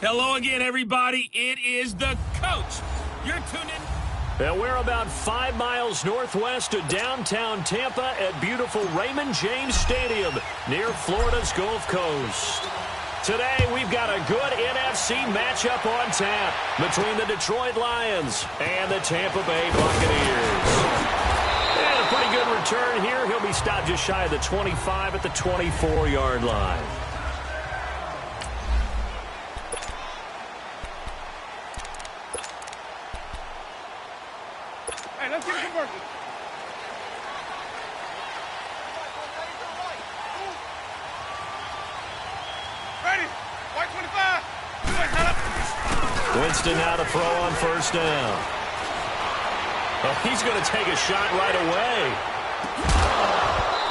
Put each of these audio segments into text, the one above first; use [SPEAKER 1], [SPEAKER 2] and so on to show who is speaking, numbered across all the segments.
[SPEAKER 1] Hello again, everybody. It is the coach. You're tuned in.
[SPEAKER 2] And we're about 5 miles northwest of downtown Tampa at beautiful Raymond James Stadium near Florida's Gulf Coast. Today, we've got a good NFC matchup on tap between the Detroit Lions and the Tampa Bay Buccaneers. And a pretty good return here. He'll be stopped just shy of the 25 at the 24-yard line.
[SPEAKER 1] Hey, let's get it converted. Ready? White 25.
[SPEAKER 2] Winston now to throw on first down. Oh, he's going to take a shot right away.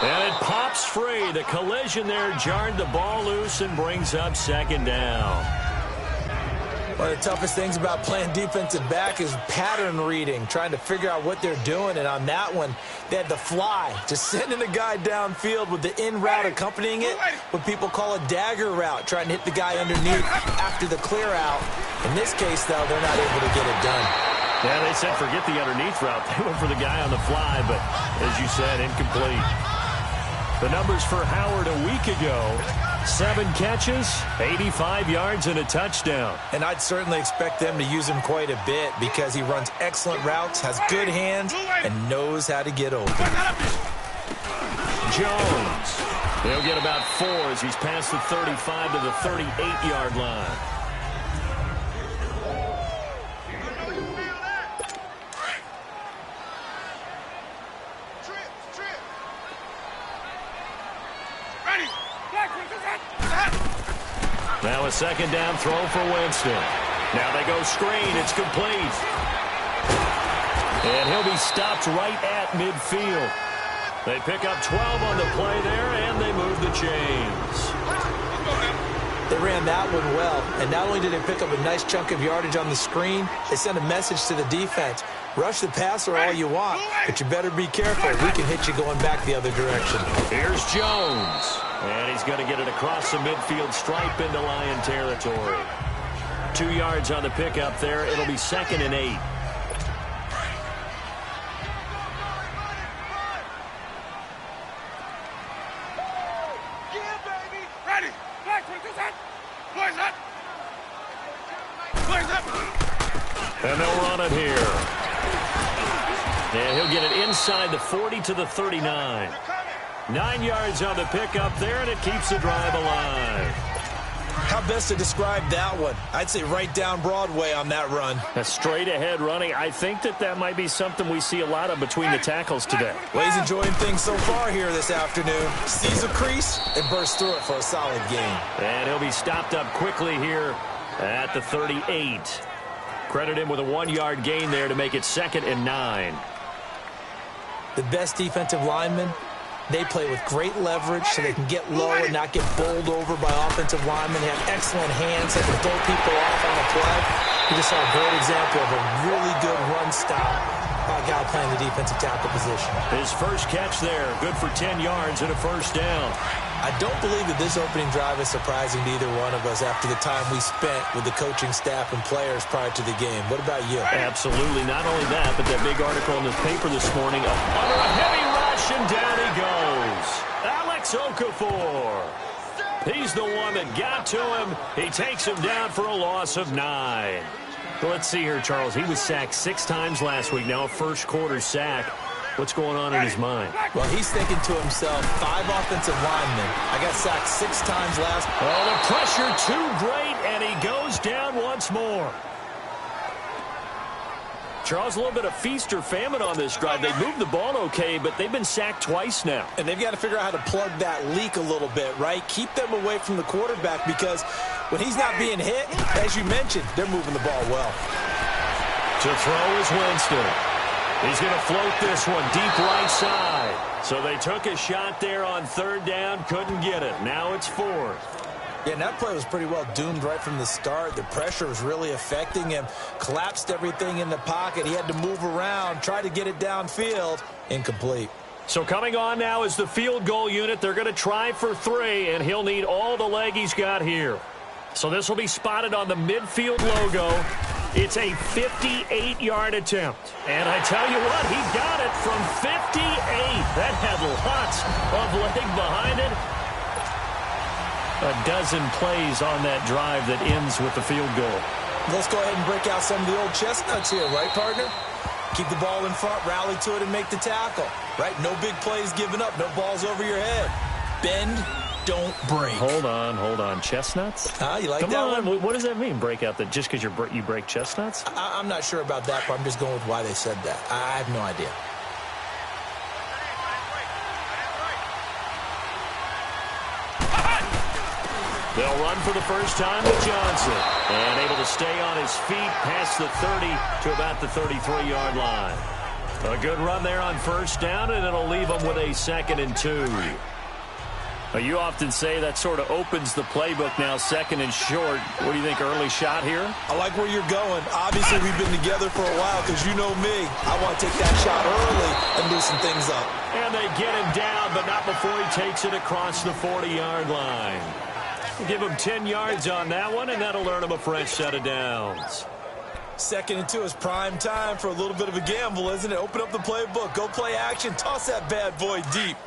[SPEAKER 2] And it pops free. The collision there jarred the ball loose and brings up second down.
[SPEAKER 3] One of the toughest things about playing defensive back is pattern reading, trying to figure out what they're doing. And on that one, they had the fly, just sending a guy downfield with the in route accompanying it, what people call a dagger route, trying to hit the guy underneath after the clear out. In this case, though, they're not able to get it done.
[SPEAKER 2] Yeah, they said forget the underneath route. They went for the guy on the fly, but as you said, incomplete. The numbers for Howard a week ago: 7 catches, 85 yards, and a touchdown.
[SPEAKER 3] And I'd certainly expect them to use him quite a bit because he runs excellent routes, has good hands, and knows how to get open.
[SPEAKER 2] Jones. He'll get about 4 as he's past the 35 to the 38-yard line. Now a second down throw for Winston. Now they go screen. It's complete. And he'll be stopped right at midfield. They pick up 12 on the play there, and they move the chains.
[SPEAKER 3] They ran that one well, and not only did they pick up a nice chunk of yardage on the screen, they sent a message to the defense. Rush the passer all you want, but you better be careful. We can hit you going back the other direction.
[SPEAKER 2] Here's Jones. And he's going to get it across the midfield stripe into Lion territory. 2 yards on the pickup there. It'll be 2nd and 8. And they'll run it here. And he'll get it inside the 40 to the 39. 9 yards on the pickup there, and it keeps the drive alive.
[SPEAKER 3] How best to describe that one? I'd say right down Broadway on that run.
[SPEAKER 2] A straight-ahead running. I think that might be something we see a lot of between the tackles today.
[SPEAKER 3] Well, he's enjoying things so far here this afternoon. Sees a crease and bursts through it for a solid gain.
[SPEAKER 2] And he'll be stopped up quickly here at the 38. Credit him with a 1-yard gain there to make it 2nd and 9.
[SPEAKER 3] The best defensive linemen, they play with great leverage so they can get low and not get bowled over by offensive linemen. They have excellent hands that can throw people off on the play. You just saw a great example of a really good run stop by a guy playing the defensive tackle position.
[SPEAKER 2] His first catch there, good for 10 yards and a first down.
[SPEAKER 3] I don't believe that this opening drive is surprising to either one of us after the time we spent with the coaching staff and players prior to the game. What about you?
[SPEAKER 2] Absolutely. Not only that, but that big article in the paper this morning, under a heavy rush, and down he goes. Alex Okafor. He's the one that got to him. He takes him down for a loss of 9. Well, let's see here, Charles. He was sacked 6 times last week. Now a first-quarter sack. What's going on in his mind?
[SPEAKER 3] Well, he's thinking to himself, 5 offensive linemen. I got sacked 6 times last.
[SPEAKER 2] Oh, the pressure too great, and he goes down once more. Charles, a little bit of feast or famine on this drive. They moved the ball okay, but they've been sacked twice now.
[SPEAKER 3] And they've got to figure out how to plug that leak a little bit, right? Keep them away from the quarterback because when he's not being hit, as you mentioned, they're moving the ball well.
[SPEAKER 2] To throw is Winston. He's going to float this one deep right side. So they took a shot there on 3rd down, couldn't get it. Now it's 4th.
[SPEAKER 3] Yeah, and that play was pretty well doomed right from the start. The pressure was really affecting him. Collapsed everything in the pocket. He had to move around, try to get it downfield. Incomplete.
[SPEAKER 2] So coming on now is the field goal unit. They're going to try for 3, and he'll need all the leg he's got here. So this will be spotted on the midfield logo. It's a 58-yard attempt. And I tell you what, he got it from 58. That had lots of leg behind it. A dozen plays on that drive that ends with the field goal.
[SPEAKER 3] Let's go ahead and break out some of the old chestnuts here, right, partner? Keep the ball in front, rally to it, and make the tackle. Right? No big plays given up, no balls over your head. Bend, don't break.
[SPEAKER 2] Hold on. Chestnuts?
[SPEAKER 3] You like
[SPEAKER 2] Come
[SPEAKER 3] that
[SPEAKER 2] on.
[SPEAKER 3] one?
[SPEAKER 2] What does that mean, break out that just because you break chestnuts?
[SPEAKER 3] I'm not sure about that, but I'm just going with why they said that. I have no idea.
[SPEAKER 2] They'll run for the first time with Johnson. And able to stay on his feet past the 30 to about the 33-yard line. A good run there on first down, and it'll leave them with a 2nd and 2. Now, you often say that sort of opens the playbook now, 2nd and short. What do you think, early shot here?
[SPEAKER 3] I like where you're going. Obviously, we've been together for a while because you know me. I want to take that shot early and loosen things up.
[SPEAKER 2] And they get him down, but not before he takes it across the 40-yard line. Give him 10 yards on that one, and that'll earn him a fresh set of downs.
[SPEAKER 3] 2nd and 2 is prime time for a little bit of a gamble, isn't it? Open up the playbook, go play action, toss that bad boy deep.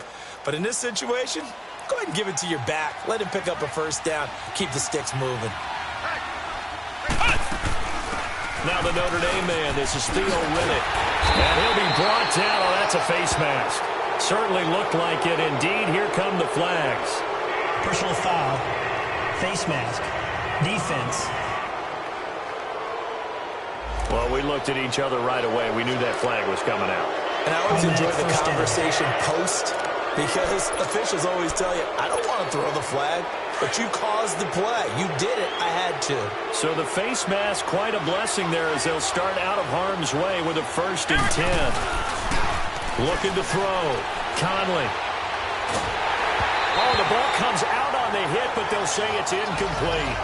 [SPEAKER 3] But in this situation, go ahead and give it to your back. Let him pick up a first down. Keep the sticks moving.
[SPEAKER 2] Now the Notre Dame man, this is Theo Riddick. And he'll be brought down. Oh, that's a face mask. Certainly looked like it. Indeed, here come the flags.
[SPEAKER 4] Personal foul. Face mask. Defense.
[SPEAKER 2] Well, we looked at each other right away. We knew that flag was coming out.
[SPEAKER 3] And I always enjoy the conversation post because officials always tell you, I don't want to throw the flag, but you caused the play. You did it. I had to. So
[SPEAKER 2] the face mask, quite a blessing there as they'll start out of harm's way with a 1st and 10. Looking to throw. Conley. Oh, the ball comes out on the hit, but they'll say it's incomplete.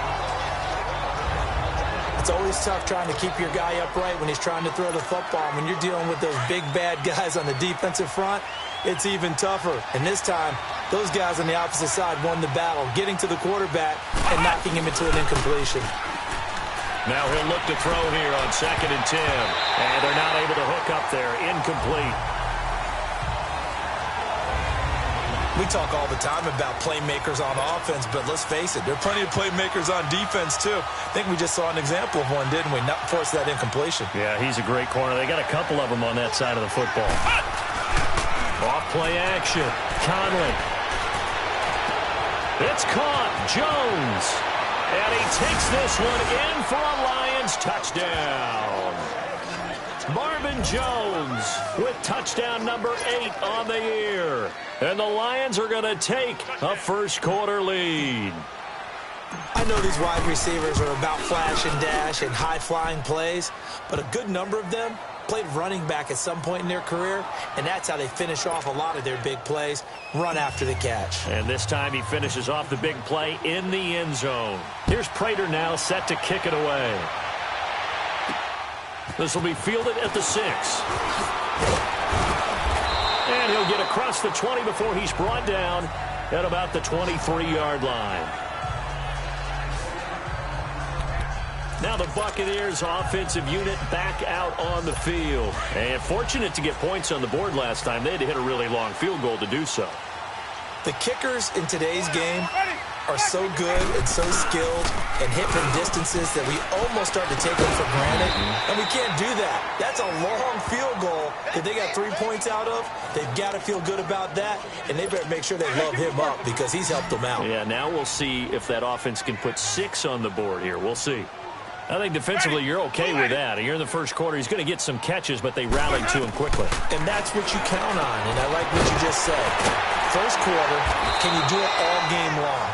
[SPEAKER 3] It's always tough trying to keep your guy upright when he's trying to throw the football. When you're dealing with those big, bad guys on the defensive front, it's even tougher. And this time, those guys on the opposite side won the battle, getting to the quarterback and knocking him into an incompletion.
[SPEAKER 2] Now he'll look to throw here on 2nd and 10. And they're not able to hook up there. Incomplete.
[SPEAKER 3] We talk all the time about playmakers on offense, but let's face it, there are plenty of playmakers on defense, too. I think we just saw an example of one, didn't we? Not force that incompletion.
[SPEAKER 2] Yeah, he's a great corner. They got a couple of them on that side of the football. Off play action. Conley. It's caught. Jones. And he takes this one in for a Lions touchdown. Marvin Jones with touchdown number 8 on the year. And the Lions are going to take a first-quarter lead.
[SPEAKER 3] I know these wide receivers are about flash and dash and high-flying plays, but a good number of them played running back at some point in their career, and that's how they finish off a lot of their big plays, run after the catch.
[SPEAKER 2] And this time he finishes off the big play in the end zone. Here's Prater now set to kick it away. This will be fielded at the 6. And he'll get across the 20 before he's brought down at about the 23-yard line. Now the Buccaneers offensive unit back out on the field. And fortunate to get points on the board last time. They had to hit a really long field goal to do so.
[SPEAKER 3] The kickers in today's game are so good and so skilled and hit from distances that we almost start to take them for granted. And we can't do that. That's a long field goal that they got 3 points out of. They've got to feel good about that, and they better make sure they love him up because he's helped them out.
[SPEAKER 2] Yeah, now we'll see if that offense can put 6 on the board here. We'll see. I think defensively you're okay with that. You're in the first quarter. He's going to get some catches, but they rallied to him quickly.
[SPEAKER 3] And that's what you count on, and I like what you just said. First quarter, can you do it all game long?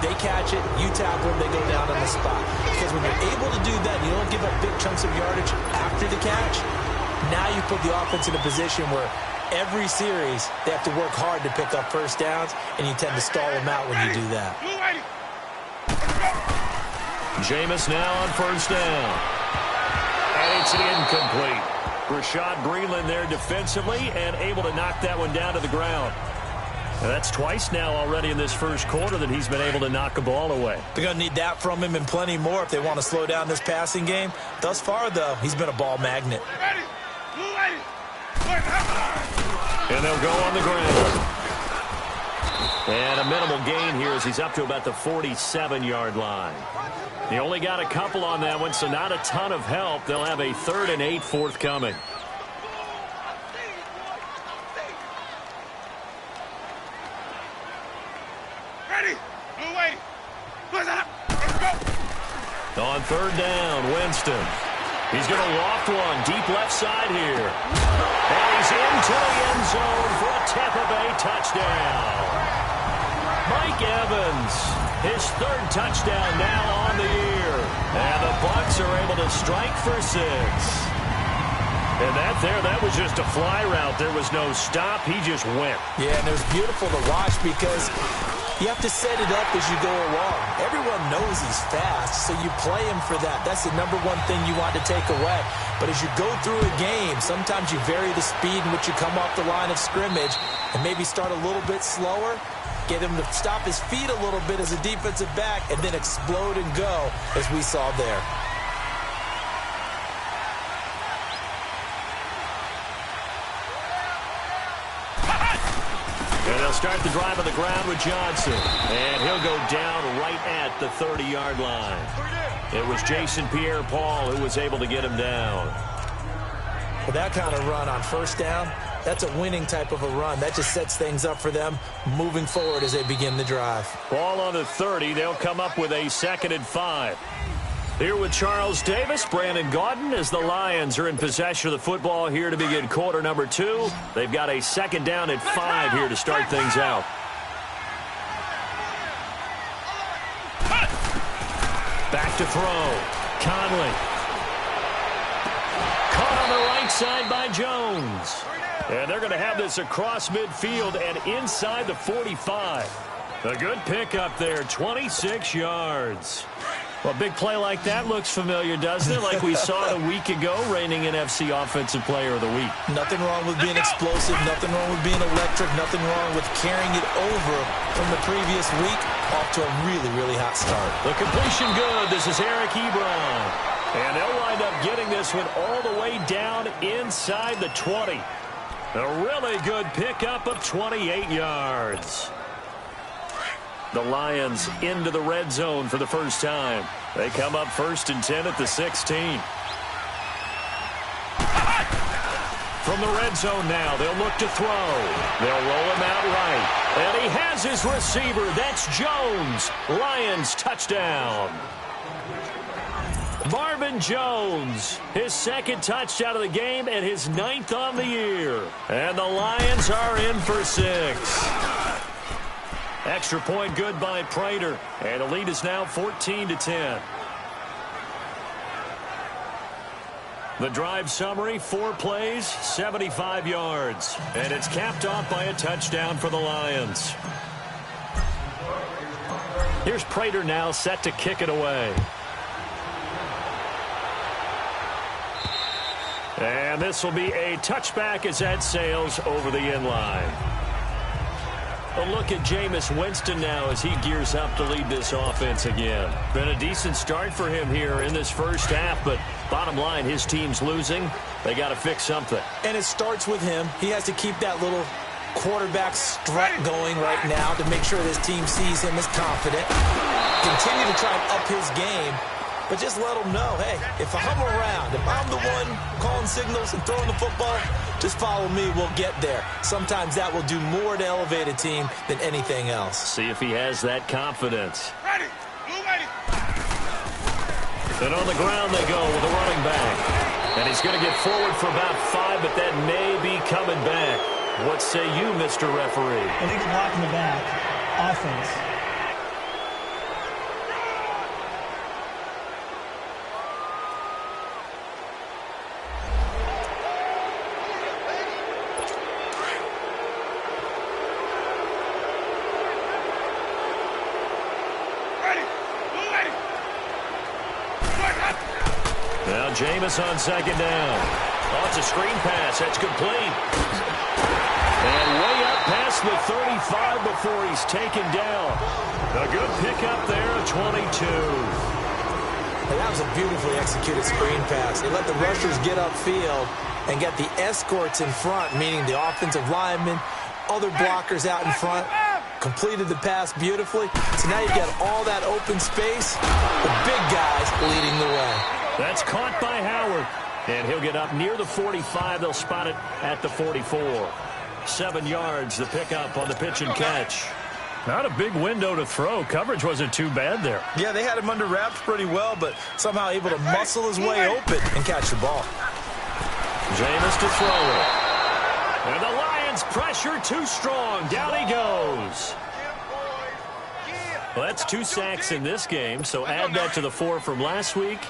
[SPEAKER 3] They catch it, you tackle them, they go down on the spot. Because when you're able to do that, you don't give up big chunks of yardage after the catch, now you put the offense in a position where every series they have to work hard to pick up first downs, and you tend to stall them out when you do that.
[SPEAKER 2] Jameis now on first down. And it's incomplete. Rashad Breeland there defensively and able to knock that one down to the ground. That's twice now already in this first quarter that he's been able to knock a ball away.
[SPEAKER 3] They're going to need that from him and plenty more if they want to slow down this passing game. Thus far, though, he's been a ball magnet.
[SPEAKER 2] And they'll go on the ground. And a minimal gain here as he's up to about the 47-yard line. He only got a couple on that one, so not a ton of help. They'll have a 3rd and 8 forthcoming. On 3rd down, Winston. He's going to loft one deep left side here. And he's into the end zone for a Tampa Bay touchdown. Mike Evans, his 3rd touchdown now on the year. And the Bucs are able to strike for 6. And that was just a fly route. There was no stop. He just went.
[SPEAKER 3] Yeah, and it was beautiful to watch because you have to set it up as you go along. Everyone knows he's fast, so you play him for that. That's the #1 thing you want to take away. But as you go through a game, sometimes you vary the speed in which you come off the line of scrimmage and maybe start a little bit slower, get him to stop his feet a little bit as a defensive back, and then explode and go, as we saw there.
[SPEAKER 2] And they'll start the drive on the ground with Johnson. And he'll go down right at the 30-yard line. It was Jason Pierre-Paul who was able to get him down.
[SPEAKER 3] Well, that kind of run on 1st down, that's a winning type of a run. That just sets things up for them moving forward as they begin the drive.
[SPEAKER 2] Ball on the 30. They'll come up with a 2nd and 5. Here with Charles Davis, Brandon Gaudin, as the Lions are in possession of the football here to begin quarter number 2. They've got a 2nd down at 5 here to start things out. Back to throw. Conley. Caught on the right side by Jones. And they're going to have this across midfield and inside the 45. A good pickup there, 26 yards. Well, a big play like that looks familiar, doesn't it? Like we saw it a week ago, reigning NFC Offensive Player of the Week.
[SPEAKER 3] Nothing wrong with being explosive. Nothing wrong with being electric. Nothing wrong with carrying it over from the previous week off to a really, really hot start.
[SPEAKER 2] The completion good. This is Eric Ebron. And they'll wind up getting this one all the way down inside the 20. A really good pickup of 28 yards. The Lions into the red zone for the first time. They come up 1st and 10 at the 16. From the red zone now, they'll look to throw. They'll roll him out right. And he has his receiver. That's Jones. Lions touchdown. Marvin Jones, his 2nd touchdown of the game and his 9th on the year. And the Lions are in for 6. Extra point good by Prater. And the lead is now 14-10. The drive summary, 4 plays, 75 yards. And it's capped off by a touchdown for the Lions. Here's Prater now set to kick it away. And this will be a touchback as that sails over the end line. A look at Jameis Winston now as he gears up to lead this offense again. Been a decent start for him here in this first half, but bottom line, his team's losing. They got to fix something.
[SPEAKER 3] And it starts with him. He has to keep that little quarterback strut going right now to make sure this team sees him as confident. Continue to try and up his game. But just let them know, hey, if I'm around, if I'm the one calling signals and throwing the football, just follow me, we'll get there. Sometimes that will do more to elevate a team than anything else.
[SPEAKER 2] See if he has that confidence. Ready. And on the ground they go with a running back. And he's going to get forward for about 5, but that may be coming back. What say you, Mr. Referee?
[SPEAKER 4] I think it's blocking the back. Offense.
[SPEAKER 2] Now Jameis on 2nd down. Oh, it's a screen pass. That's complete. And way up past the 35 before he's taken down. A good pickup there, a 22.
[SPEAKER 3] And that was a beautifully executed screen pass. They let the rushers get upfield and get the escorts in front, meaning the offensive linemen, other blockers out in front. Completed the pass beautifully. So now you've got all that open space. The big guys leading the way.
[SPEAKER 2] That's caught by Howard. And he'll get up near the 45. They'll spot it at the 44. 7 yards, the pickup on the pitch and catch. Not a big window to throw. Coverage wasn't too bad there.
[SPEAKER 3] Yeah, they had him under wraps pretty well, but somehow able to muscle his way open and catch the ball.
[SPEAKER 2] Jameis to throw it. And the Lions pressure too strong. Down he goes. Well, that's 2 sacks in this game, so add that to the 4 from last week.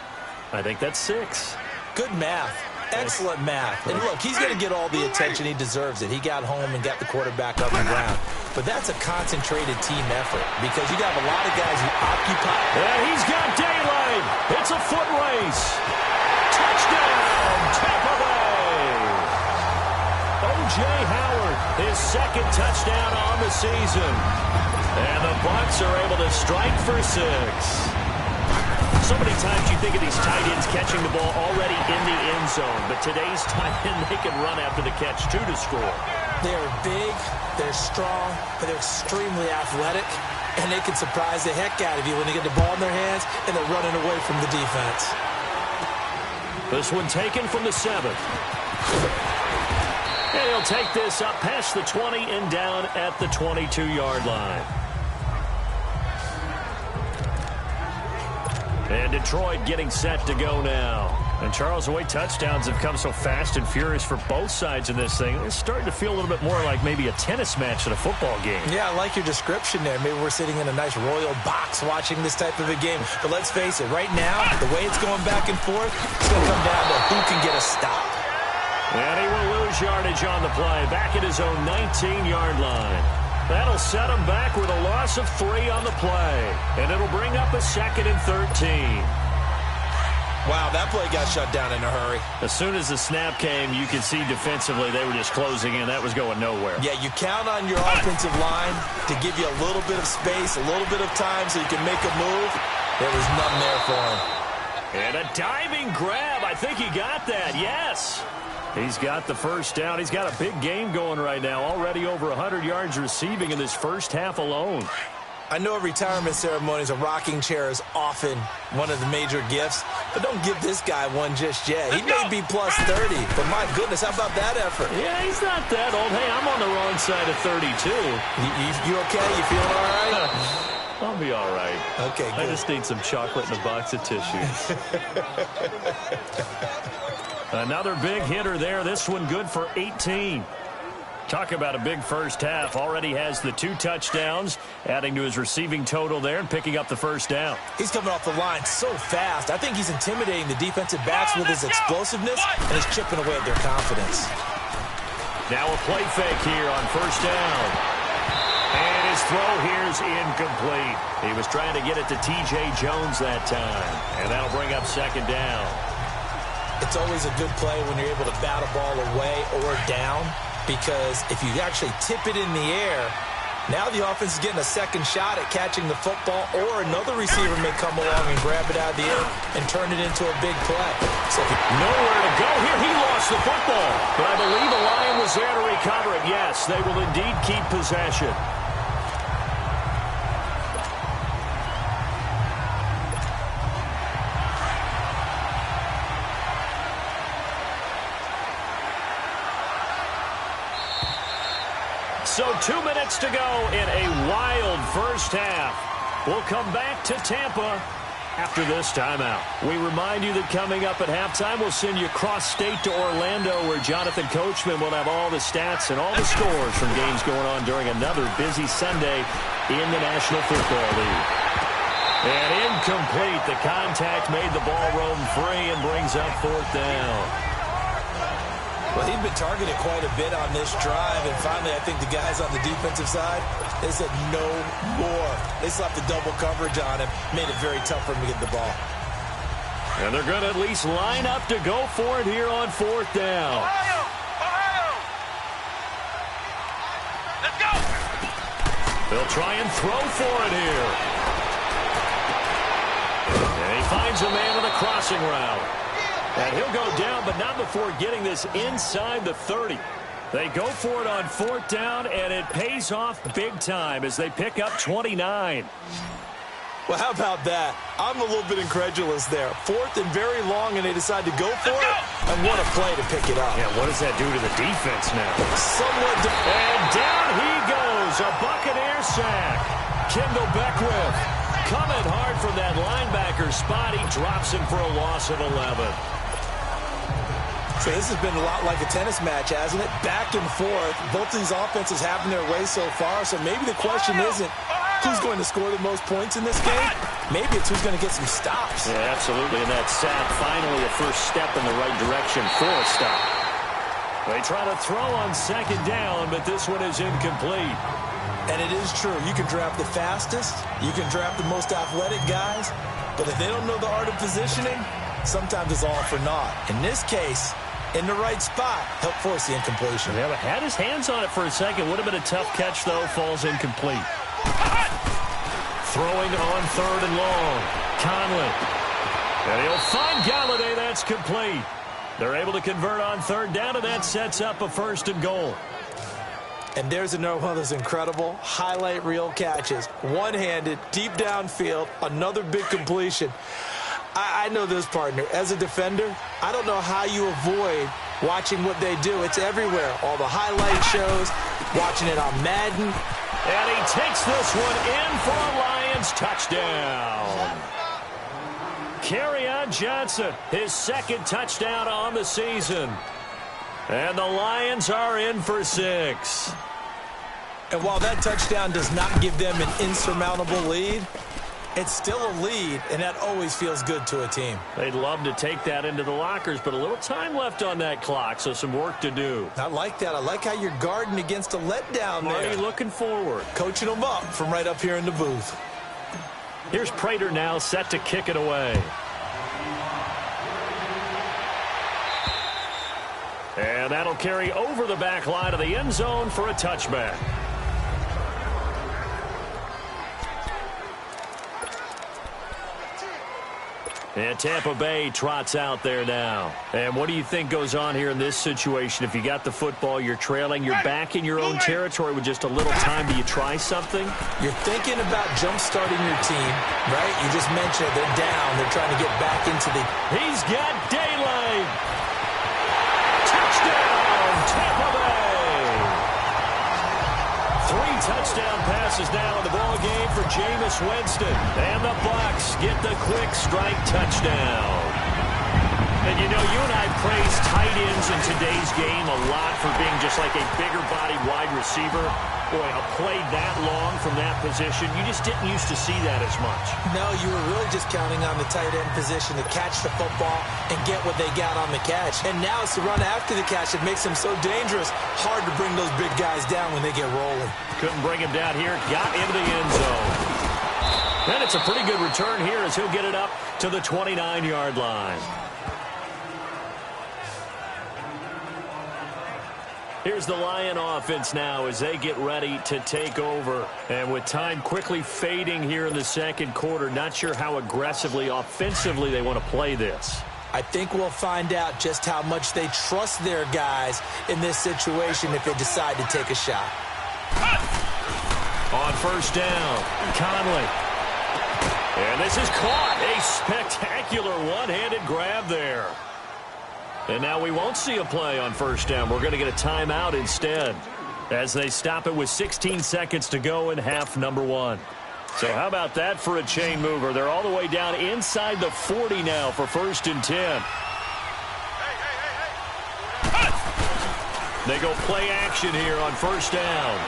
[SPEAKER 2] I think that's 6.
[SPEAKER 3] Good math. Excellent math. And look, he's going to get all the attention. He deserves it. He got home and got the quarterback up and ground. But that's a concentrated team effort because you got a lot of guys who occupy.
[SPEAKER 2] And he's got daylight. It's a foot race. Touchdown, Tampa Bay. O.J. Howard, his 2nd touchdown on the season. And the Bucs are able to strike for 6. So many times you think of these tight ends catching the ball already in the end zone, but today's tight end, they can run after the catch, too, to score.
[SPEAKER 3] They're big, they're strong, and they're extremely athletic, and they can surprise the heck out of you when they get the ball in their hands and they're running away from the defense.
[SPEAKER 2] This one taken from the 7th. And he'll take this up past the 20 and down at the 22-yard line. And Detroit getting set to go now. And Charles, the way touchdowns have come so fast and furious for both sides in this thing, it's starting to feel a little bit more like maybe a tennis match at a football game.
[SPEAKER 3] Yeah, I like your description there. Maybe we're sitting in a nice royal box watching this type of a game. But let's face it, right now, the way it's going back and forth, it's going to come down to who can get a stop.
[SPEAKER 2] And he will lose yardage on the play, back at his own 19-yard line. That'll set him back with a loss of 3 on the play. And it'll bring up a 2nd and 13.
[SPEAKER 3] Wow, that play got shut down in a hurry.
[SPEAKER 2] As soon as the snap came, you could see defensively they were just closing in. That was going nowhere.
[SPEAKER 3] Yeah, you count on your offensive line to give you a little bit of space, a little bit of time so you can make a move. There was none there for him.
[SPEAKER 2] And a diving grab. I think he got that, yes. He's got the first down. He's got a big game going right now. Already over 100 yards receiving in this first half alone.
[SPEAKER 3] I know at retirement ceremonies, a rocking chair is often one of the major gifts, but don't give this guy one just yet. He may be plus 30, but my goodness, how about that effort?
[SPEAKER 2] Yeah, he's not that old. Hey, I'm on the wrong side of 32.
[SPEAKER 3] You okay? You feeling all right?
[SPEAKER 2] I'll be all right.
[SPEAKER 3] Okay, good.
[SPEAKER 2] I just need some chocolate and a box of tissues. Another big hitter there. This one good for 18. Talk about a big first half. Already has the 2 touchdowns, adding to his receiving total there and picking up the first down.
[SPEAKER 3] He's coming off the line so fast. I think he's intimidating the defensive backs with his explosiveness, and he's chipping away at their confidence.
[SPEAKER 2] Now a play fake here on first down. And his throw here is incomplete. He was trying to get it to T.J. Jones that time, and that'll bring up 2nd down.
[SPEAKER 3] It's always a good play when you're able to bat a ball away or down, because if you actually tip it in the air, now the offense is getting a second shot at catching the football, or another receiver may come along and grab it out of the air and turn it into a big play. So
[SPEAKER 2] nowhere to go here. He lost the football, but I believe a Lion was there to recover it. Yes, they will indeed keep possession. So 2 minutes to go in a wild first half. We'll come back to Tampa after this timeout. We remind you that coming up at halftime, we'll send you cross-state to Orlando, where Jonathan Coachman will have all the stats and all the scores from games going on during another busy Sunday in the National Football League. And incomplete. The contact made the ball roam free and brings up 4th down.
[SPEAKER 3] Well, he'd been targeted quite a bit on this drive, and finally I think the guys on the defensive side, they said no more. They slapped the double coverage on him, made it very tough for him to get the ball.
[SPEAKER 2] And they're going to at least line up to go for it here on 4th down.
[SPEAKER 1] Ohio! Ohio! Let's
[SPEAKER 2] They'll try and throw for it here. And he finds a man on the crossing route. And he'll go down, but not before getting this inside the 30. They go for it on 4th down, and it pays off big time as they pick up 29.
[SPEAKER 3] Well, how about that? I'm a little bit incredulous there. 4th and very long, and they decide to go for it. And what a play to pick it up.
[SPEAKER 2] Yeah, what does that do to the defense now?
[SPEAKER 3] Somewhat.
[SPEAKER 2] And down he goes. A Buccaneer sack. Kendall Beckwith coming hard from that linebacker spot. He drops him for a loss of 11.
[SPEAKER 3] So this has been a lot like a tennis match, hasn't it? Back and forth. Both these offenses having their way so far. So maybe the question isn't who's going to score the most points in this game. Maybe it's who's going to get some stops.
[SPEAKER 2] Yeah, absolutely. And that sack finally a first step in the right direction for a stop. They try to throw on 2nd down, but this one is incomplete.
[SPEAKER 3] And it is true. You can draft the fastest. You can draft the most athletic guys. But if they don't know the art of positioning, sometimes it's all for naught. In this case, in the right spot, help force the incompletion.
[SPEAKER 2] Yeah, but had his hands on it for a second. Would have been a tough catch, though. Falls incomplete. Throwing on 3rd and long. Conley. And he'll find Galladay. That's complete. They're able to convert on 3rd down, and that sets up a 1st and goal.
[SPEAKER 3] And there's another one of those incredible highlight reel catches. One-handed, deep downfield, another big completion. I know this, partner. As a defender, I don't know how you avoid watching what they do. It's everywhere. All the highlight shows, watching it on Madden.
[SPEAKER 2] And he takes this one in for a Lions touchdown. Kerryon Johnson, his 2nd touchdown on the season. And the Lions are in for 6.
[SPEAKER 3] And while that touchdown does not give them an insurmountable lead, it's still a lead, and that always feels good to a team.
[SPEAKER 2] They'd love to take that into the lockers, but a little time left on that clock, so some work to do.
[SPEAKER 3] I like that. I like how you're guarding against a letdown there.
[SPEAKER 2] Already looking forward.
[SPEAKER 3] Coaching them up from right up here in the booth.
[SPEAKER 2] Here's Prater now set to kick it away. And that'll carry over the back line of the end zone for a touchback. And Tampa Bay trots out there now. And what do you think goes on here in this situation? If you got the football, you're trailing, you're back in your own territory with just a little time. Do you try something?
[SPEAKER 3] You're thinking about jump-starting your team, right? You just mentioned it. They're down. They're trying to get back into the...
[SPEAKER 2] He's got daylight. Touchdown, Tampa Bay. 3 touchdown passes now in the ball game for Jameis Winston. And the Bucs get the quick strike touchdown. And you know, you and I praise tight ends in today's game a lot for being just like a bigger-bodied wide receiver. Boy, a play that long from that position, you just didn't used to see that as much.
[SPEAKER 3] No, you were really just counting on the tight end position to catch the football and get what they got on the catch. And now it's the run after the catch that makes them so dangerous. Hard to bring those big guys down when they get rolling.
[SPEAKER 2] Couldn't bring him down here. Got into the end zone. And it's a pretty good return here as he'll get it up to the 29-yard line. Here's the Lion offense now as they get ready to take over. And with time quickly fading here in the second quarter, not sure how aggressively, offensively they want to play this.
[SPEAKER 3] I think we'll find out just how much they trust their guys in this situation if they decide to take a shot.
[SPEAKER 2] On 1st down, Conley. And this is caught. A spectacular one-handed grab there. And now we won't see a play on 1st down. We're going to get a timeout instead as they stop it with 16 seconds to go in half number 1. So how about that for a chain mover? They're all the way down inside the 40 now for 1st and 10. They go play action here on 1st down.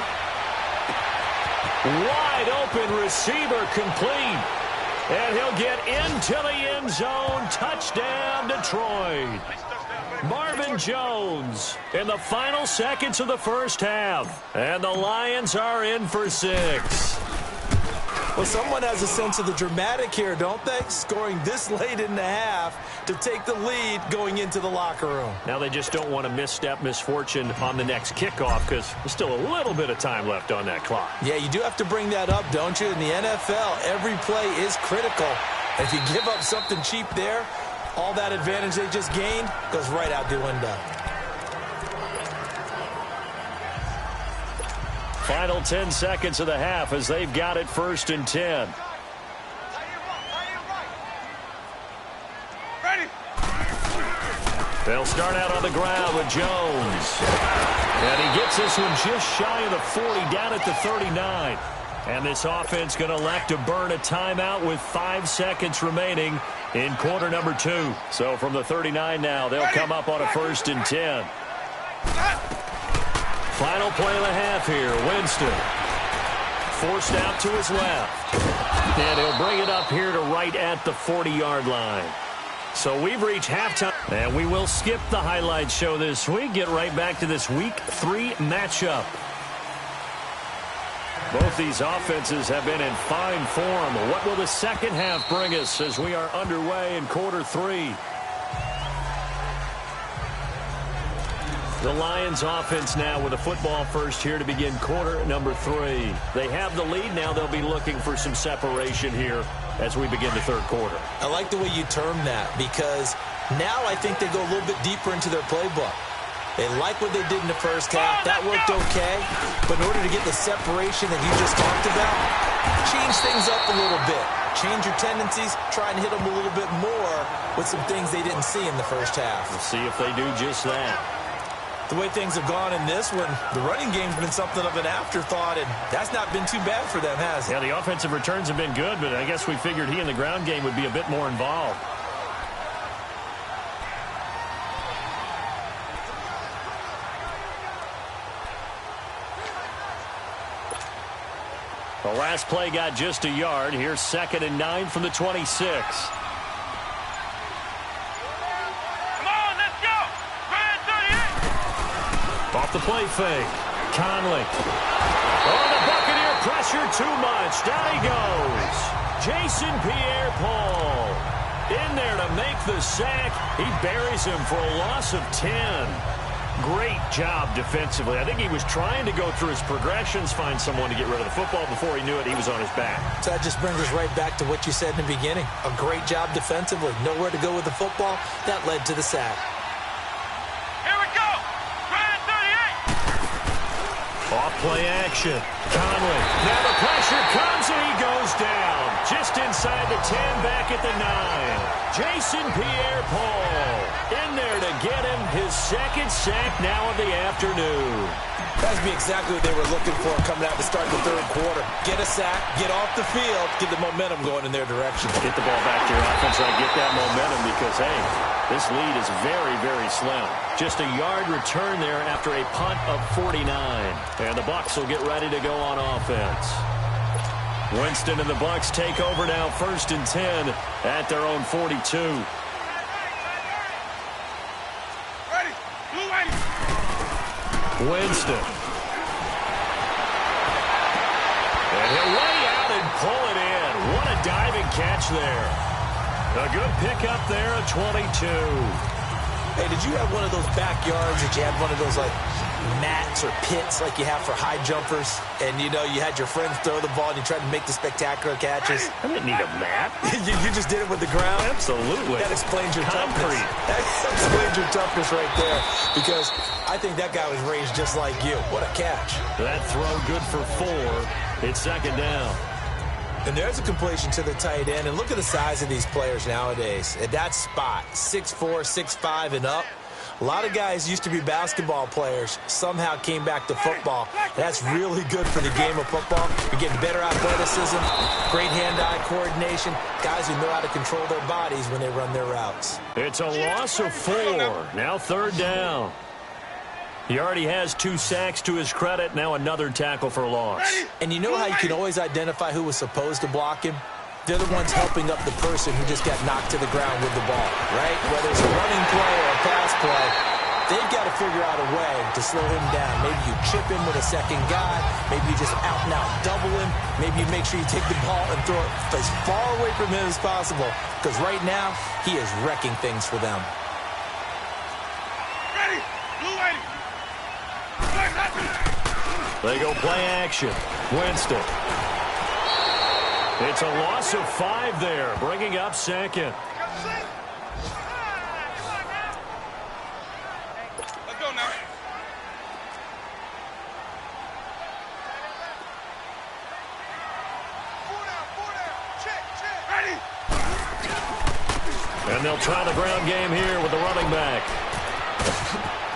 [SPEAKER 2] Wide open receiver complete. And he'll get into the end zone. Touchdown, Detroit. Marvin Jones in the final seconds of the first half. And the Lions are in for 6.
[SPEAKER 3] Well, someone has a sense of the dramatic here, don't they? Scoring this late in the half to take the lead going into the locker room.
[SPEAKER 2] Now they just don't want to misstep misfortune on the next kickoff because there's still a little bit of time left on that clock.
[SPEAKER 3] Yeah, you do have to bring that up, don't you? In the NFL, every play is critical. If you give up something cheap there, all that advantage they just gained goes right out the window.
[SPEAKER 2] Final 10 seconds of the half as they've got it 1st and 10.
[SPEAKER 1] Ready.
[SPEAKER 2] They'll start out on the ground with Jones. And he gets this one just shy of the 40, down at the 39. And this offense going to elect to burn a timeout with 5 seconds remaining in quarter number 2. So from the 39 now, they'll come up on a 1st and 10. Final play of the half here. Winston forced out to his left. And he'll bring it up here to right at the 40-yard line. So we've reached halftime. And we will skip the highlight show this week. Get right back to this Week 3 matchup. Both these offenses have been in fine form. What will the second half bring us as we are underway in quarter 3? The Lions offense now with a football first here to begin quarter number 3. They have the lead. Now they'll be looking for some separation here as we begin the third quarter.
[SPEAKER 3] I like the way you term that because now I think they go a little bit deeper into their playbook. They like what they did in the first half. That worked okay. But in order to get the separation that you just talked about, change things up a little bit. Change your tendencies. Try and hit them a little bit more with some things they didn't see in the first half.
[SPEAKER 2] We'll see if they do just that.
[SPEAKER 3] The way things have gone in this one, the running game's been something of an afterthought, and that's not been too bad for them, has it?
[SPEAKER 2] Yeah, the offensive returns have been good, but I guess we figured he in the ground game would be a bit more involved. The last play got just a yard. Here's 2nd and 9 from the 26. Off the play fake. Conley. Oh, the Buccaneer pressure too much. Down he goes. Jason Pierre-Paul in there to make the sack. He buries him for a loss of 10. Great job defensively. I think he was trying to go through his progressions, find someone to get rid of the football. Before he knew it, he was on his back.
[SPEAKER 3] So that just brings us right back to what you said in the beginning. A great job defensively. Nowhere to go with the football. That led to the sack.
[SPEAKER 2] Off-play action. Conley. Now the pressure comes and he goes down. Just inside the 10, back at the 9. Jason Pierre-Paul in there to get him his 2nd sack now of the afternoon.
[SPEAKER 3] That's be exactly what they were looking for coming out to start the third quarter. Get a sack, get off the field, get the momentum going in their direction.
[SPEAKER 2] Get the ball back to your offense and get that momentum because, hey, this lead is very, very slim. Just a yard return there after a punt of 49. And the Bucs will get ready to go on offense. Winston and the Bucs take over now 1st and 10 at their own 42. Winston. And he'll lay out and pull it in. What a diving catch there. A good pickup there at 22.
[SPEAKER 3] Hey, did you have one of those backyards that you had one of those, like, mats or pits like you have for high jumpers? And, you know, you had your friends throw the ball and you tried to make the spectacular catches?
[SPEAKER 2] I didn't need a mat.
[SPEAKER 3] you just did it with the ground?
[SPEAKER 2] Absolutely.
[SPEAKER 3] That explains your toughness. That explains your toughness right there. Because I think that guy was raised just like you. What a catch.
[SPEAKER 2] That throw good for 4. It's 2nd down.
[SPEAKER 3] And there's a completion to the tight end. And look at the size of these players nowadays. At that spot, 6'4", 6'5", and up. A lot of guys used to be basketball players, somehow came back to football. That's really good for the game of football. You're getting better athleticism, great hand-eye coordination, guys who know how to control their bodies when they run their routes.
[SPEAKER 2] It's a loss of 4. Now 3rd down. He already has 2 sacks to his credit. Now another tackle for loss.
[SPEAKER 3] And you know how you can always identify who was supposed to block him? They're the ones helping up the person who just got knocked to the ground with the ball, right? Whether it's a running play or a pass play, They've got to figure out a way to slow him down. Maybe you chip him with a second guy. Maybe you just out-and-out double him. Maybe you make sure you take the ball and throw it as far away from him as possible. Because right now, he is wrecking things for them.
[SPEAKER 1] Ready. Blue ready.
[SPEAKER 2] They go play action. Winston. It's a loss of 5 there, bringing up second.
[SPEAKER 1] Let's go now. Four down. Check. Ready.
[SPEAKER 2] And they'll try the ground game here with the running back.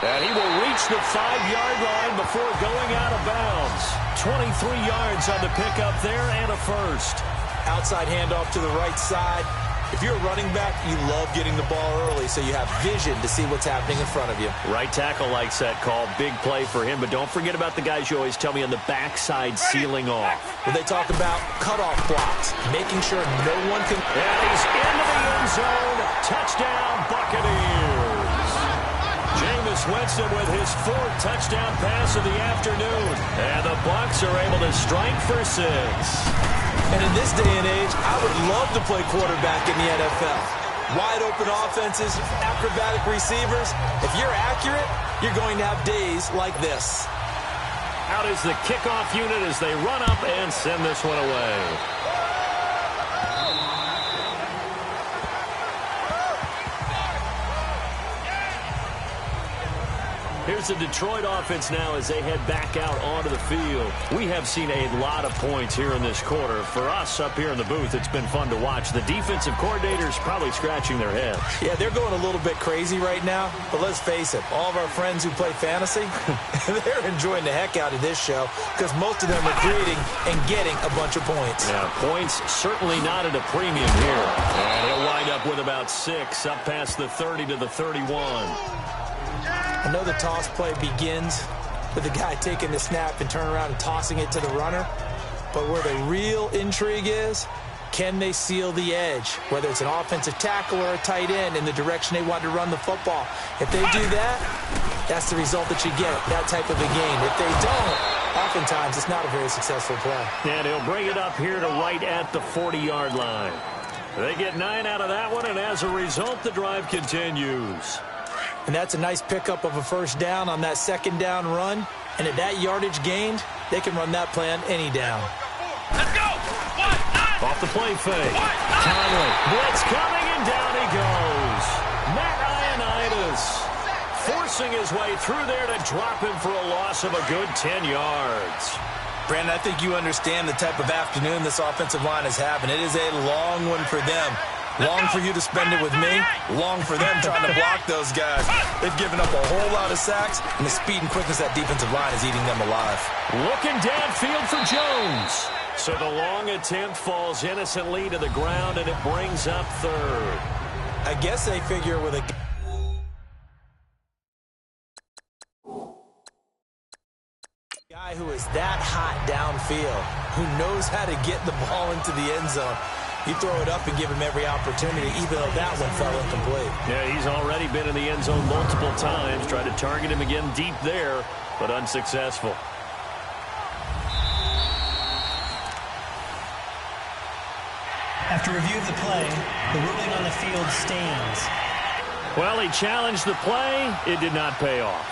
[SPEAKER 2] And he will reach the 5-yard line before going out of bounds. 23 yards on the pickup there and a first.
[SPEAKER 3] Outside handoff to the right side. If you're a running back, you love getting the ball early so you have vision to see what's happening in front of you.
[SPEAKER 2] Right tackle likes that call. Big play for him, but don't forget about the guys you always tell me on the backside sealing off.
[SPEAKER 3] When they talk about cutoff blocks, making sure no one can...
[SPEAKER 2] And he's into the end zone. Touchdown, Buccaneers. Jameis Winston with his 4th touchdown pass of the afternoon. And the Bucs are able to strike for 6.
[SPEAKER 3] And in this day and age, I would love to play quarterback in the NFL. Wide open offenses, acrobatic receivers. If you're accurate, you're going to have days like this.
[SPEAKER 2] Out is the kickoff unit as they run up and send this one away. Here's the Detroit offense now as they head back out onto the field. We have seen a lot of points here in this quarter. For us up here in the booth, it's been fun to watch. The defensive coordinators probably scratching their heads.
[SPEAKER 3] Yeah, they're going a little bit crazy right now. But let's face it, all of our friends who play fantasy, they're enjoying the heck out of this show because most of them are creating and getting a bunch of points.
[SPEAKER 2] Yeah, points certainly not at a premium here. And he'll wind up with about 6 up past the 30 to the 31.
[SPEAKER 3] I know the toss play begins with the guy taking the snap and turning around and tossing it to the runner. But where the real intrigue is, can they seal the edge? Whether it's an offensive tackle or a tight end in the direction they want to run the football. If they do that, that's the result that you get, that type of a game. If they don't, oftentimes it's not a very successful play.
[SPEAKER 2] And he'll bring it up here to right at the 40-yard line. They get 9 out of that one, and as a result, the drive continues.
[SPEAKER 3] And that's a nice pickup of a first down on that second down run. And at that yardage gained, they can run that plan any down.
[SPEAKER 1] Let's go.
[SPEAKER 2] Off the play fake. Conley. Blitz coming, and down he goes. Matt Ioannidis forcing his way through there to drop him for a loss of a good 10 yards.
[SPEAKER 3] Brandon, I think you understand the type of afternoon this offensive line is having. It is a long one for them. Long for you to spend it with me. Long for them trying to block those guys. They've given up a whole lot of sacks, and the speed and quickness of that defensive line is eating them alive.
[SPEAKER 2] Looking downfield for Jones. So the long attempt falls innocently to the ground, and it brings up 3rd.
[SPEAKER 3] I guess they figure with a guy who is that hot downfield, who knows how to get the ball into the end zone, you throw it up and give him every opportunity, even though that one fell incomplete.
[SPEAKER 2] Yeah, he's already been in the end zone multiple times. Tried to target him again deep there, but unsuccessful.
[SPEAKER 4] After review of the play, the ruling on the field stands.
[SPEAKER 2] Well, he challenged the play. It did not pay off.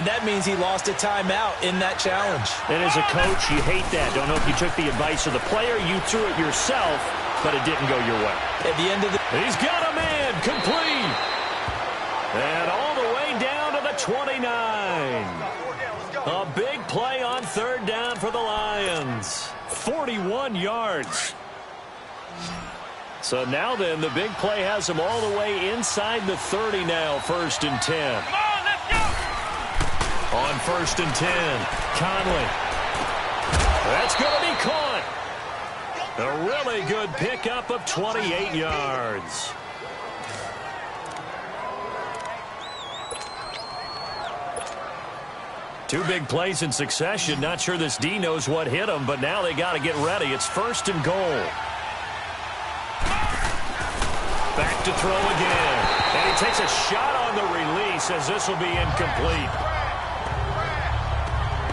[SPEAKER 3] And that means he lost a timeout in that challenge.
[SPEAKER 2] And as a coach, you hate that. Don't know if you took the advice of the player, you threw it yourself, but it didn't go your way.
[SPEAKER 3] At the end of the...
[SPEAKER 2] He's got a man, complete. And all the way down to the 29. A big play on 3rd down for the Lions. 41 yards. So now then, the big play has him all the way inside the 30 now, 1st and 10.
[SPEAKER 1] Come on, let's go.
[SPEAKER 2] On 1st and 10, Conley. That's going to be caught. A really good pickup of 28 yards. Two big plays in succession. Not sure this D knows what hit him, but now they got to get ready. It's 1st and goal. Back to throw again. And he takes a shot on the release as this will be incomplete.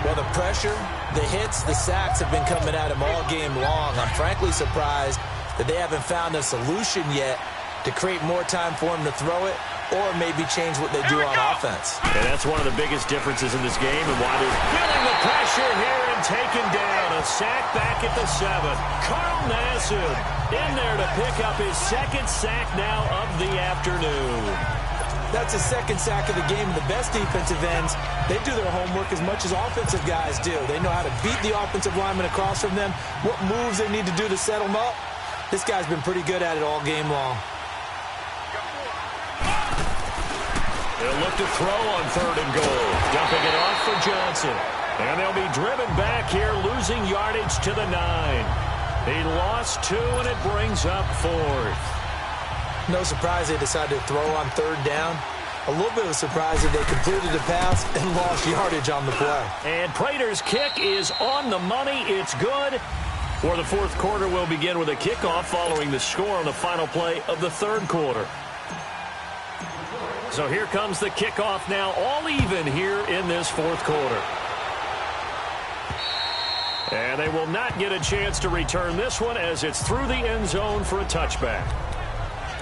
[SPEAKER 3] Well, the pressure, the hits, the sacks have been coming at him all game long. I'm frankly surprised that they haven't found a solution yet to create more time for him to throw it or maybe change what they do on offense.
[SPEAKER 2] And that's one of the biggest differences in this game and why they're feeling the pressure here and taken down. A sack back at the 7. Carl Nassib in there to pick up his second sack now of the afternoon.
[SPEAKER 3] That's his second sack of the game. The best defensive ends, they do their homework as much as offensive guys do. They know how to beat the offensive lineman across from them, what moves they need to do to set them up. This guy's been pretty good at it all game long.
[SPEAKER 2] They'll look to throw on 3rd and goal. Dumping it off for Johnson. And they'll be driven back here, losing yardage to the 9. He lost 2, and it brings up 4th.
[SPEAKER 3] No surprise they decided to throw on 3rd down. A little bit of a surprise that they completed the pass and lost yardage on the play.
[SPEAKER 2] And Prater's kick is on the money. It's good. For the 4th quarter, we'll begin with a kickoff following the score on the final play of the 3rd quarter. So here comes the kickoff now, all even here in this 4th quarter. And they will not get a chance to return this one as it's through the end zone for a touchback.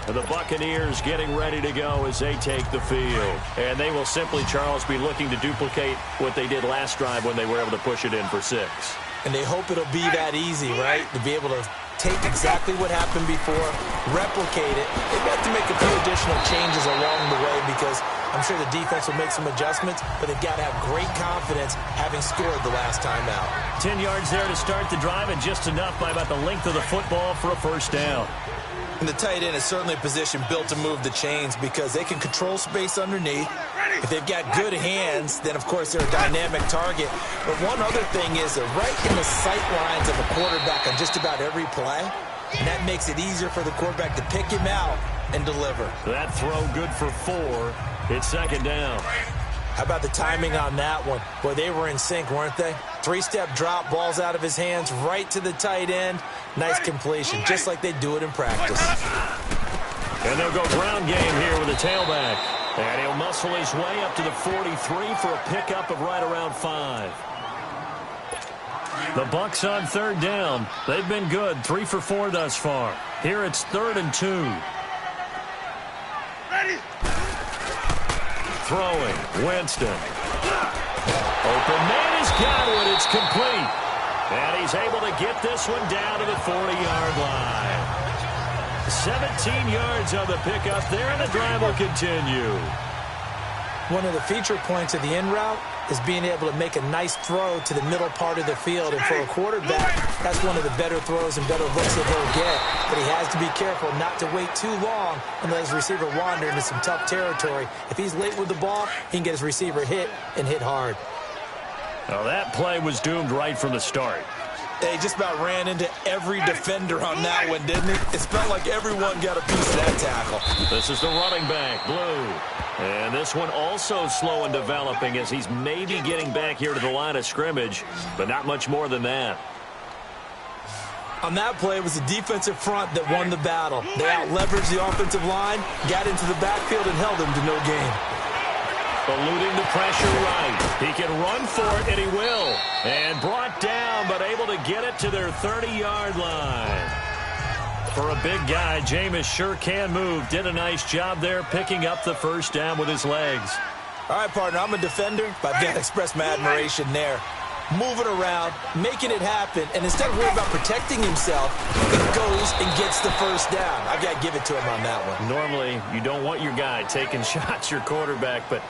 [SPEAKER 2] And the Buccaneers getting ready to go as they take the field. And they will simply, Charles, be looking to duplicate what they did last drive when they were able to push it in for 6.
[SPEAKER 3] And they hope it'll be that easy, right? To be able to take exactly what happened before, replicate it. They've got to make a few additional changes along the way because I'm sure the defense will make some adjustments, but they've got to have great confidence having scored the last time out.
[SPEAKER 2] 10 yards there to start the drive and just enough by about the length of the football for a first down.
[SPEAKER 3] And the tight end is certainly a position built to move the chains because they can control space underneath. If they've got good hands, then, of course, they're a dynamic target. But one other thing is they're right in the sight lines of a quarterback on just about every play. And that makes it easier for the quarterback to pick him out and deliver.
[SPEAKER 2] That throw good for 4. It's 2nd down.
[SPEAKER 3] How about the timing on that one? Boy, they were in sync, weren't they? 3-step drop, ball's out of his hands, right to the tight end. Nice completion, just like they do it in practice.
[SPEAKER 2] And they'll go ground game here with a tailback. And he'll muscle his way up to the 43 for a pickup of right around 5. The Bucs on 3rd down. They've been good, 3 for 4 thus far. Here it's 3rd and 2.
[SPEAKER 1] Ready.
[SPEAKER 2] Throwing, Winston. Open man is Godwin. It's complete. And he's able to get this one down to the 40-yard line. 17 yards on the pickup there, and the drive will continue.
[SPEAKER 3] One of the feature points of the in route is being able to make a nice throw to the middle part of the field. And for a quarterback, that's one of the better throws and better looks that he'll get. But he has to be careful not to wait too long and let his receiver wander into some tough territory. If he's late with the ball, he can get his receiver hit and hit hard.
[SPEAKER 2] Now that play was doomed right from the start.
[SPEAKER 3] They just about ran into every defender on that one, didn't it? It felt like everyone got a piece of that tackle.
[SPEAKER 2] This is the running back, Blue. And this one also slow in developing as he's maybe getting back here to the line of scrimmage, but not much more than that.
[SPEAKER 3] On that play, it was the defensive front that won the battle. They out-leveraged the offensive line, got into the backfield, and held them to no gain.
[SPEAKER 2] Eluding the pressure right. He can run for it, and he will. And brought down, but able to get it to their 30-yard line. For a big guy, Jameis sure can move. Did a nice job there picking up the first down with his legs.
[SPEAKER 3] All right, partner, I'm a defender, but I've got to express my admiration there. Moving around, making it happen, and instead of worrying about protecting himself, he goes and gets the first down. I've got to give it to him on that one.
[SPEAKER 2] Normally, you don't want your guy taking shots, your quarterback, but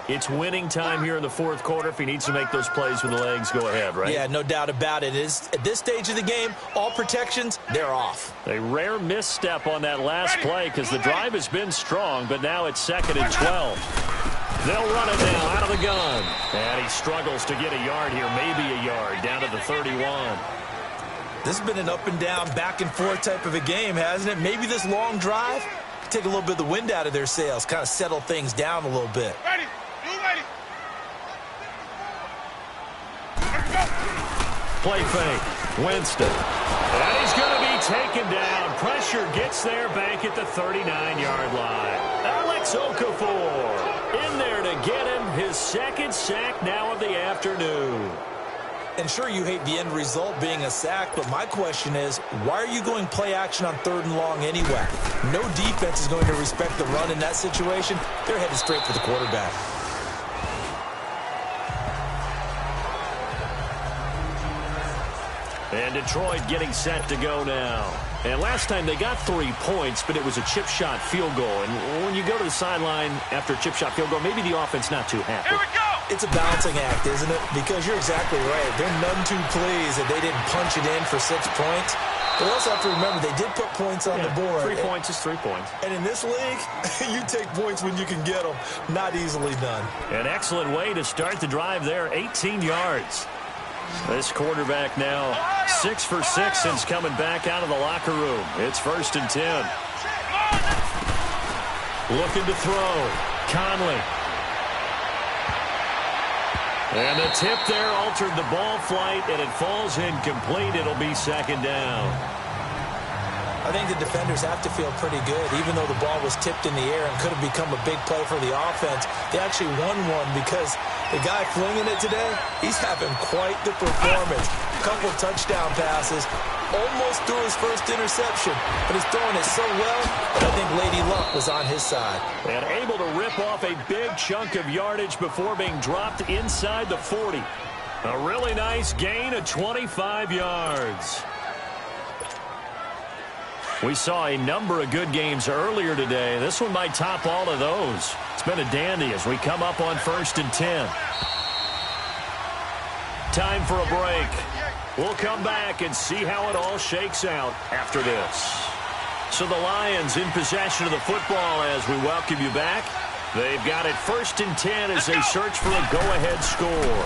[SPEAKER 2] it's winning time here in the 4th quarter. If he needs to make those plays with the legs, go ahead, right?
[SPEAKER 3] Yeah, no doubt about it. At this stage of the game, all protections, they're off.
[SPEAKER 2] A rare misstep on that last play because the drive has been strong, but now it's 2nd and 12. They'll run it now out of the gun. And he struggles to get a yard here, maybe a yard, down to the 31.
[SPEAKER 3] This has been an up and down, back and forth type of a game, hasn't it? Maybe this long drive take a little bit of the wind out of their sails, kind of settle things down a little bit.
[SPEAKER 1] Ready. You ready.
[SPEAKER 2] Play fake. Winston. And he's going to be taken down. Pressure gets there back at the 39-yard line. Alec It's Okafor in there to get him his second sack now of the afternoon.
[SPEAKER 3] And sure, you hate the end result being a sack, but my question is, why are you going play action on 3rd and long anyway? No defense is going to respect the run in that situation. They're headed straight for the quarterback.
[SPEAKER 2] And Detroit getting set to go now. And last time they got 3 points, but it was a chip shot field goal. And when you go to the sideline after a chip shot field goal, maybe the offense not too happy.
[SPEAKER 1] Here we go!
[SPEAKER 3] It's a balancing act, isn't it? Because you're exactly right. They're none too pleased that they didn't punch it in for 6 points. But also have to remember, they did put points on the board.
[SPEAKER 2] 3 points is 3 points.
[SPEAKER 3] And in this league, you take points when you can get them. Not easily done.
[SPEAKER 2] An excellent way to start the drive there, 18 yards. This quarterback now 6 for 6 since coming back out of the locker room. It's 1st and 10. Looking to throw. Conley. And the tip there altered the ball flight, and it falls incomplete. It'll be 2nd down.
[SPEAKER 3] I think the defenders have to feel pretty good. Even though the ball was tipped in the air and could have become a big play for the offense, they actually won one because the guy flinging it today, he's having quite the performance. A couple of touchdown passes, almost threw his first interception, but he's throwing it so well that I think Lady Luck was on his side.
[SPEAKER 2] And able to rip off a big chunk of yardage before being dropped inside the 40. A really nice gain of 25 yards. We saw a number of good games earlier today. This one might top all of those. It's been a dandy as we come up on 1st and 10. Time for a break. We'll come back and see how it all shakes out after this. So the Lions in possession of the football as we welcome you back. They've got it 1st and 10 as they search for a go-ahead score.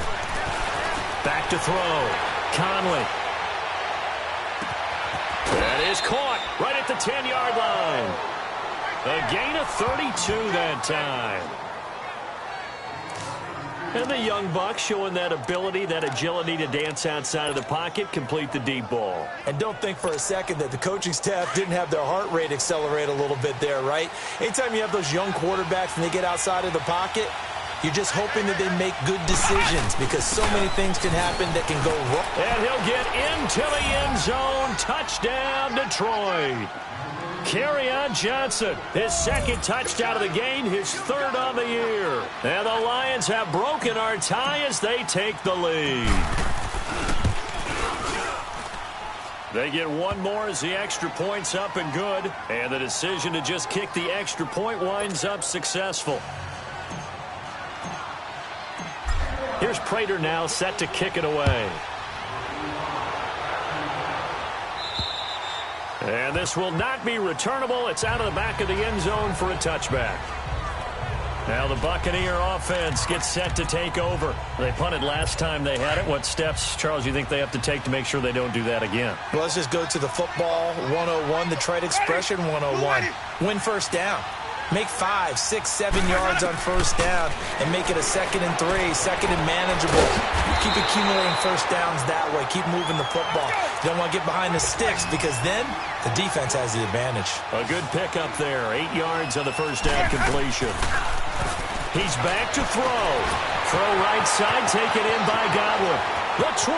[SPEAKER 2] Back to throw. Conley. That is caught right at the 10-yard line. A gain of 32 that time. And the young buck showing that ability, that agility to dance outside of the pocket, complete the deep ball.
[SPEAKER 3] And don't think for a second that the coaching staff didn't have their heart rate accelerate a little bit there, right? Anytime you have those young quarterbacks and they get outside of the pocket, you're just hoping that they make good decisions because so many things can happen that can go wrong.
[SPEAKER 2] And he'll get into the end zone. Touchdown, Detroit. Kerryon Johnson, his 2nd touchdown of the game, his 3rd on the year. And the Lions have broken our tie as they take the lead. They get one more as the extra point's up and good. And the decision to just kick the extra point winds up successful. Here's Prater now set to kick it away. And this will not be returnable. It's out of the back of the end zone for a touchback. Now the Buccaneer offense gets set to take over. They punted last time they had it. What steps, Charles, you think they have to take to make sure they don't do that again?
[SPEAKER 3] Well, let's just go to the football 101, the trade expression 101. Win 1st down. Make 5, 6, 7 yards on 1st down and make it a 2nd and 3, 2nd and manageable. Keep accumulating 1st downs that way. Keep moving the football. You don't want to get behind the sticks because then the defense has the advantage.
[SPEAKER 2] A good pickup there. 8 yards on the 1st down completion. He's back to throw. Throw right side, taken in by Godwin. The 20.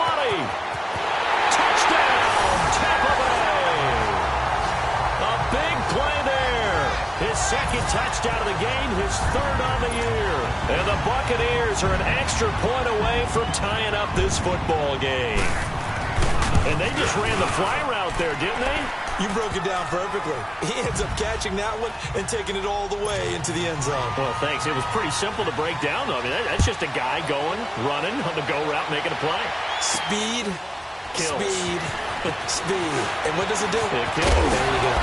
[SPEAKER 2] Touchdown, Tampa Bay. A big play there. His 2nd touchdown of the game, his 3rd on the year. And the Buccaneers are an extra point away from tying up this football game. And they just ran the fly route there, didn't they?
[SPEAKER 3] You broke it down perfectly. He ends up catching that one and taking it all the way into the end zone.
[SPEAKER 2] Well, thanks. It was pretty simple to break down, though. I mean, that's just a guy going, running on the go route, making a play.
[SPEAKER 3] Speed,
[SPEAKER 2] kills.
[SPEAKER 3] Speed, speed. And what does it do?
[SPEAKER 2] It kills.
[SPEAKER 3] There you go.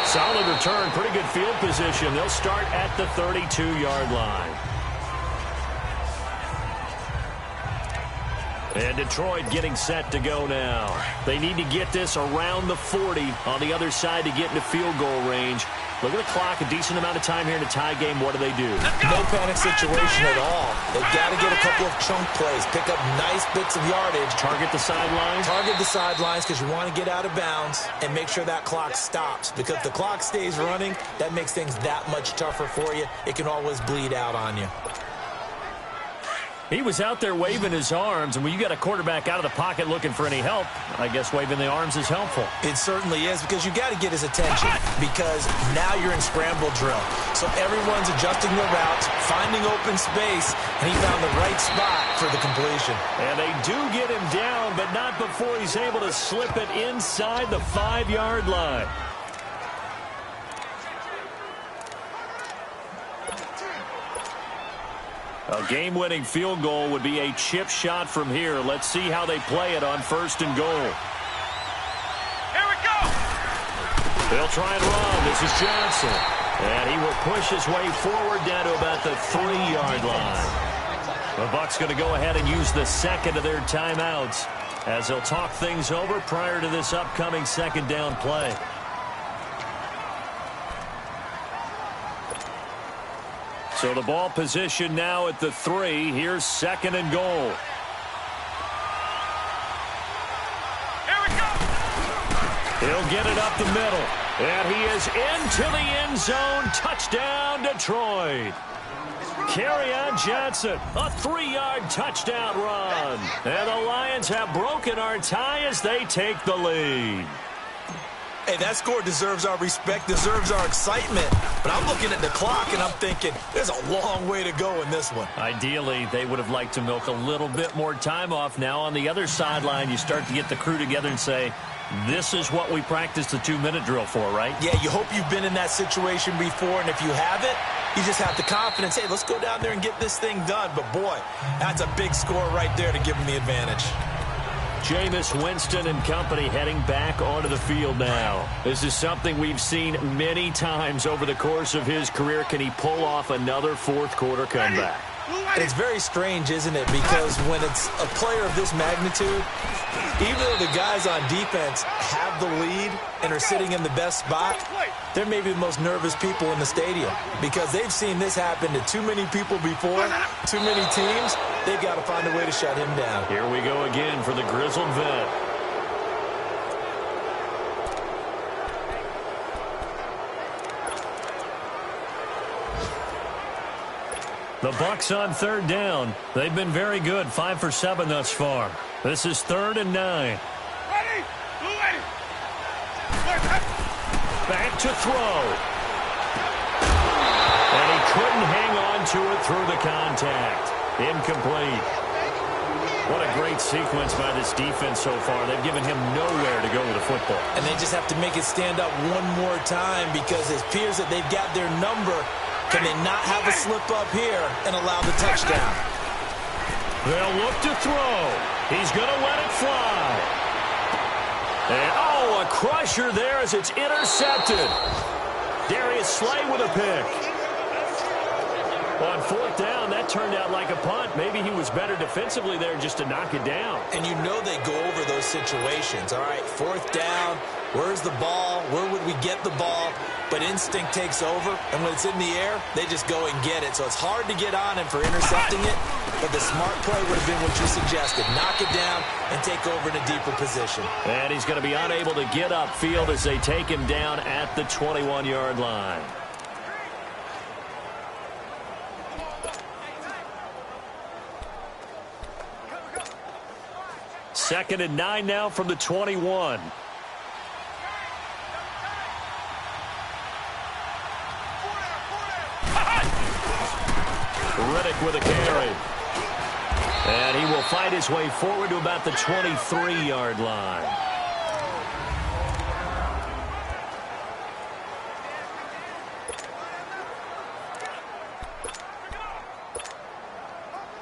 [SPEAKER 2] Solid return, pretty good field position. They'll start at the 32-yard line. And Detroit getting set to go now. They need to get this around the 40 on the other side to get into field goal range. Look at the clock, a decent amount of time here in a tie game. What do they do?
[SPEAKER 3] No panic situation at all. They've got to get a couple of chunk plays, pick up nice bits of yardage.
[SPEAKER 2] Target the sidelines?
[SPEAKER 3] Target the sidelines because you want to get out of bounds and make sure that clock stops. Because if the clock stays running, that makes things that much tougher for you. It can always bleed out on you.
[SPEAKER 2] He was out there waving his arms, and when you got a quarterback out of the pocket looking for any help, I guess waving the arms is helpful.
[SPEAKER 3] It certainly is, because you got to get his attention, because now you're in scramble drill. So everyone's adjusting their routes, finding open space, and he found the right spot for the completion.
[SPEAKER 2] And they do get him down, but not before he's able to slip it inside the 5-yard line. A game-winning field goal would be a chip shot from here. Let's see how they play it on 1st and goal.
[SPEAKER 1] Here we go!
[SPEAKER 2] They'll try and run. This is Johnson. And he will push his way forward down to about the 3-yard line. The Bucs going to go ahead and use the second of their timeouts as they'll talk things over prior to this upcoming second down play. So the ball position now at the 3. Here's 2nd and goal.
[SPEAKER 1] Here we go!
[SPEAKER 2] He'll get it up the middle. And he is into the end zone. Touchdown, Detroit. Kerryon Johnson, a 3-yard touchdown run. And the Lions have broken our tie as they take the lead.
[SPEAKER 3] Hey, that score deserves our respect, deserves our excitement. But I'm looking at the clock, and I'm thinking, there's a long way to go in this one.
[SPEAKER 2] Ideally, they would have liked to milk a little bit more time off. Now, on the other sideline, you start to get the crew together and say, this is what we practiced the 2-minute drill for, right?
[SPEAKER 3] Yeah, you hope you've been in that situation before, and if you haven't, you just have the confidence, hey, let's go down there and get this thing done. But, boy, that's a big score right there to give them the advantage.
[SPEAKER 2] Jameis Winston and company heading back onto the field now. This is something we've seen many times over the course of his career. Can he pull off another fourth-quarter comeback?
[SPEAKER 3] It's very strange, isn't it? Because when it's a player of this magnitude, even though the guys on defense have the lead and are sitting in the best spot, they're maybe the most nervous people in the stadium because they've seen this happen to too many people before, too many teams. They've got to find a way to shut him down.
[SPEAKER 2] Here we go again for the grizzled vet. The Bucs on 3rd down. They've been very good, 5 for 7 thus far. This is 3rd and 9. Back to throw. And he couldn't hang on to it through the contact. Incomplete. What a great sequence by this defense so far. They've given him nowhere to go with the football.
[SPEAKER 3] And they just have to make it stand up one more time because it appears that they've got their number. Can they not have a slip up here and allow the touchdown?
[SPEAKER 2] They'll look to throw. He's going to let it fly. And, oh, a crusher there as it's intercepted. Darius Slay with a pick. On 4th down, that turned out like a punt. Maybe he was better defensively there just to knock it down.
[SPEAKER 3] And you know they go over those situations. All right, 4th down, where's the ball? Where would we get the ball? But instinct takes over, and when it's in the air, they just go and get it. So it's hard to get on him for intercepting it, but the smart play would have been what you suggested. Knock it down and take over in a deeper position.
[SPEAKER 2] And he's going to be unable to get upfield as they take him down at the 21-yard line. Second and 9 now from the 21. Riddick with a carry. And he will fight his way forward to about the 23-yard line.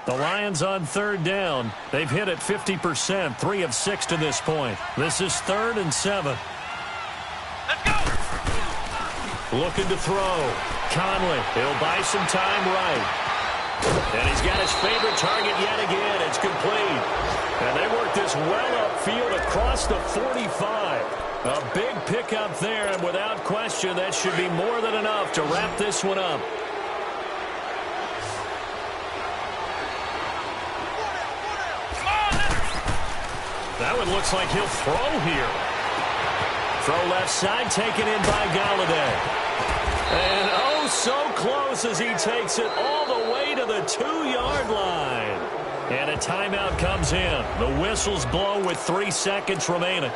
[SPEAKER 2] The Lions on 3rd down. They've hit it 50%, 3 of 6 to this point. This is 3rd and 7.
[SPEAKER 1] Let's go!
[SPEAKER 2] Looking to throw. Conley, he'll buy some time right. And he's got his favorite target yet again. It's complete. And they work this well upfield across the 45. A big pickup there, and without question, that should be more than enough to wrap this one up. That one looks like he'll throw here. Throw left side, taken in by Galladay. And oh, so close as he takes it all the way to the 2-yard line. And a timeout comes in. The whistles blow with 3 seconds remaining.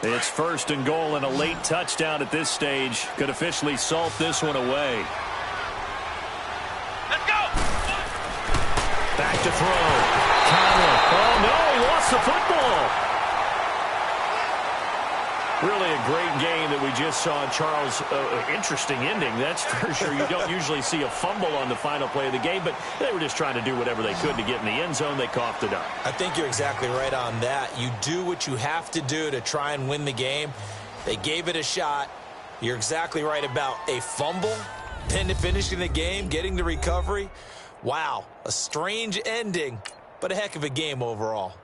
[SPEAKER 2] It's 1st and goal, and a late touchdown at this stage could officially salt this one away. Back to throw. Conley. Oh, no, he lost the football. Really a great game that we just saw, Charles. Interesting ending, that's for sure. You don't usually see a fumble on the final play of the game, but they were just trying to do whatever they could to get in the end zone. They coughed it up.
[SPEAKER 3] I think you're exactly right on that. You do what you have to do to try and win the game. They gave it a shot. You're exactly right about a fumble, then to finishing the game, getting the recovery. Wow, a strange ending, but a heck of a game overall.